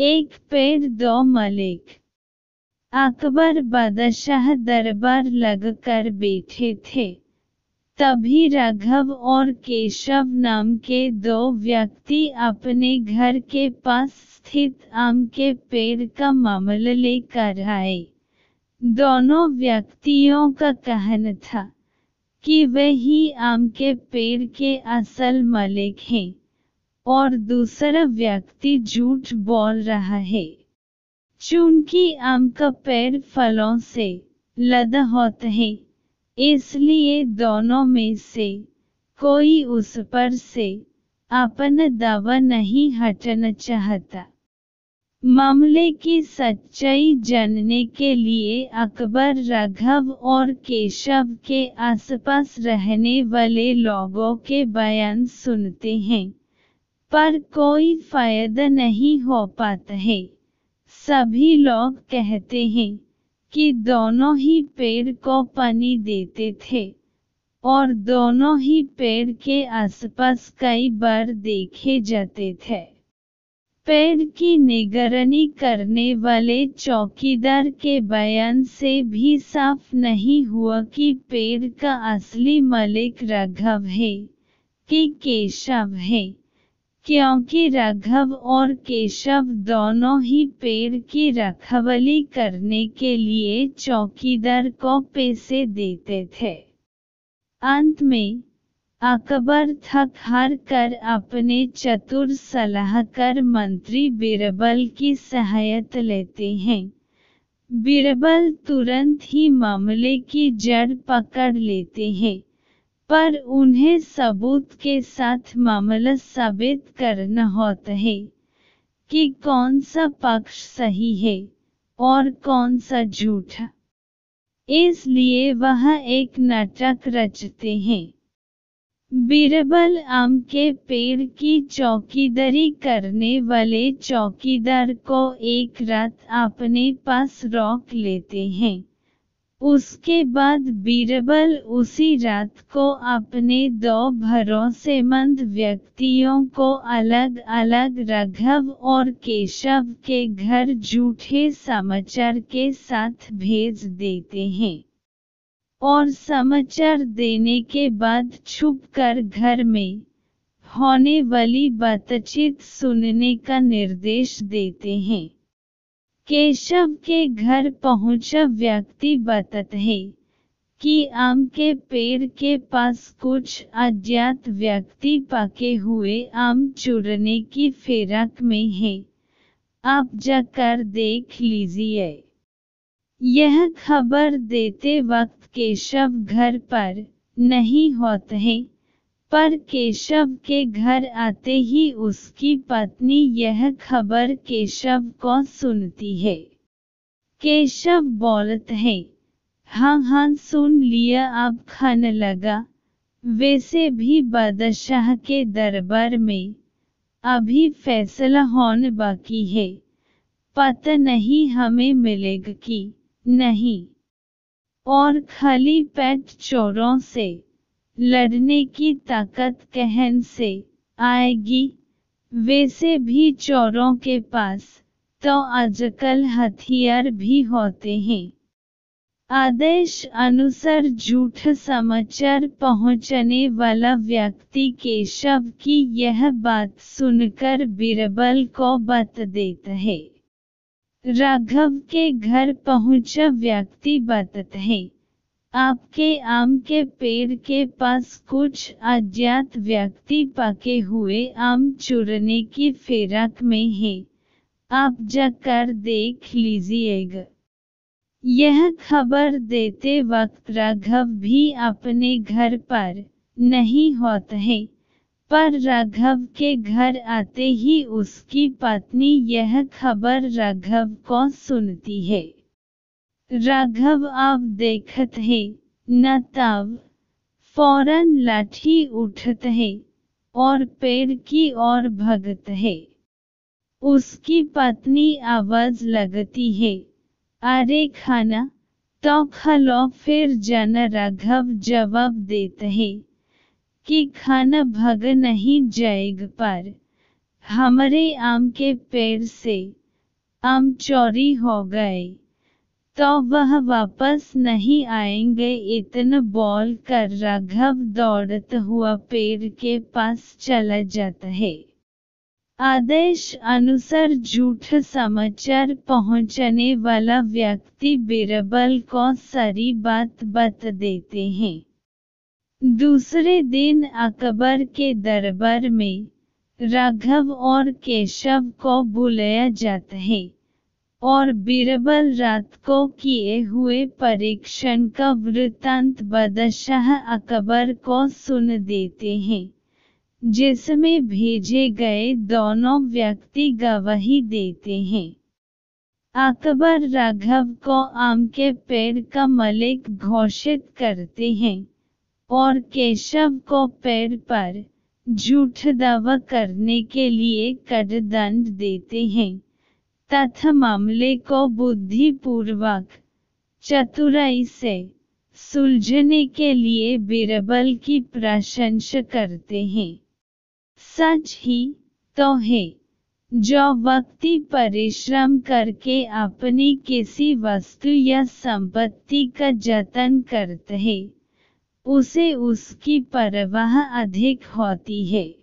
एक पेड़ दो मलिक। अकबर बादशाह दरबार लगकर बैठे थे। तभी राघव और केशव नाम के दो व्यक्ति अपने घर के पास स्थित आम के पेड़ का मामला लेकर आए। दोनों व्यक्तियों का कहना था कि वे ही आम के पेड़ के असल मालिक हैं, और दूसरा व्यक्ति झूठ बोल रहा है। चूंकि आम का पेड़ फलों से लदा होता है, इसलिए दोनों में से कोई उस पर से अपना दावा नहीं हटाना चाहता। मामले की सच्चाई जानने के लिए अकबर राघव और केशव के आसपास रहने वाले लोगों के बयान सुनते हैं, पर कोई फायदा नहीं हो पाता है। सभी लोग कहते हैं कि दोनों ही पेड़ को पानी देते थे, और दोनों ही पेड़ के आसपास कई बार देखे जाते थे। पेड़ की निगरानी करने वाले चौकीदार के बयान से भी साफ नहीं हुआ कि पेड़ का असली मालिक राघव है कि केशव है, क्योंकि राघव और केशव दोनों ही पेड़ की रखवाली करने के लिए चौकीदार को पैसे देते थे। अंत में अकबर थक हार कर अपने चतुर सलाहकार मंत्री बीरबल की सहायता लेते हैं। बीरबल तुरंत ही मामले की जड़ पकड़ लेते हैं, पर उन्हें सबूत के साथ मामला साबित करना होता है कि कौन सा पक्ष सही है और कौन सा झूठा। इसलिए वह एक नाटक रचते हैं। बीरबल आम के पेड़ की चौकीदारी करने वाले चौकीदार को एक रात अपने पास रोक लेते हैं। उसके बाद बीरबल उसी रात को अपने दो भरोसेमंद व्यक्तियों को अलग अलग राघव और केशव के घर झूठे समाचार के साथ भेज देते हैं, और समाचार देने के बाद छुपकर घर में होने वाली बातचीत सुनने का निर्देश देते हैं। केशव के घर पहुंचा व्यक्ति बताता है कि आम के पेड़ के पास कुछ अज्ञात व्यक्ति पके हुए आम चुराने की फिराक में है। आप जाकर देख लीजिए। यह खबर देते वक्त केशव घर पर नहीं होता है, पर केशव के घर आते ही उसकी पत्नी यह खबर केशव को सुनती है। केशव बोलता है, हाँ सुन लिया, अब खाने लगा। वैसे भी बादशाह के दरबार में अभी फैसला होने बाकी है, पता नहीं हमें मिलेगा कि नहीं, और खाली पेट चोरों से लड़ने की ताकत कहन से आएगी। वैसे भी चोरों के पास तो आजकल हथियार भी होते हैं। आदेश अनुसार झूठ समाचार पहुंचाने वाला व्यक्ति केशव की यह बात सुनकर बीरबल को बता देता है। राघव के घर पहुंचा व्यक्ति बताता है, आपके आम के पेड़ के पास कुछ अज्ञात व्यक्ति पके हुए आम चुराने की फिराक में है, आप जाकर देख लीजिएगा। यह खबर देते वक्त राघव भी अपने घर पर नहीं होता है, पर राघव के घर आते ही उसकी पत्नी यह खबर राघव को सुनती है। राघव अब देखत है न तब फौरन लाठी उठत है और पेड़ की ओर भगत है। उसकी पत्नी आवाज लगती है, अरे खाना तो खा लो फिर जाना। राघव जवाब देता है कि खाना भग नहीं जाएगा, पर हमारे आम के पेड़ से आम चोरी हो गए तो वह वापस नहीं आएंगे। इतना बोल कर राघव दौड़ता हुआ पेड़ के पास चला जाता है। आदेश अनुसार झूठ समाचार पहुंचाने वाला व्यक्ति बीरबल को सारी बात बता देते हैं। दूसरे दिन अकबर के दरबार में राघव और केशव को बुलाया जाता है और बीरबल रात को किए हुए परीक्षण का वृत्तांत बादशाह अकबर को सुन देते हैं, जिसमें भेजे गए दोनों व्यक्ति गवाही देते हैं। अकबर राघव को आम के पेड़ का मालिक घोषित करते हैं और केशव को पेड़ पर झूठ दावा करने के लिए कड़दंड देते हैं तथा मामले को बुद्धिपूर्वक चतुराई से सुलझने के लिए बीरबल की प्रशंसा करते हैं। सच ही तो है, जो व्यक्ति परिश्रम करके अपनी किसी वस्तु या संपत्ति का जतन करता है, उसे उसकी परवाह अधिक होती है।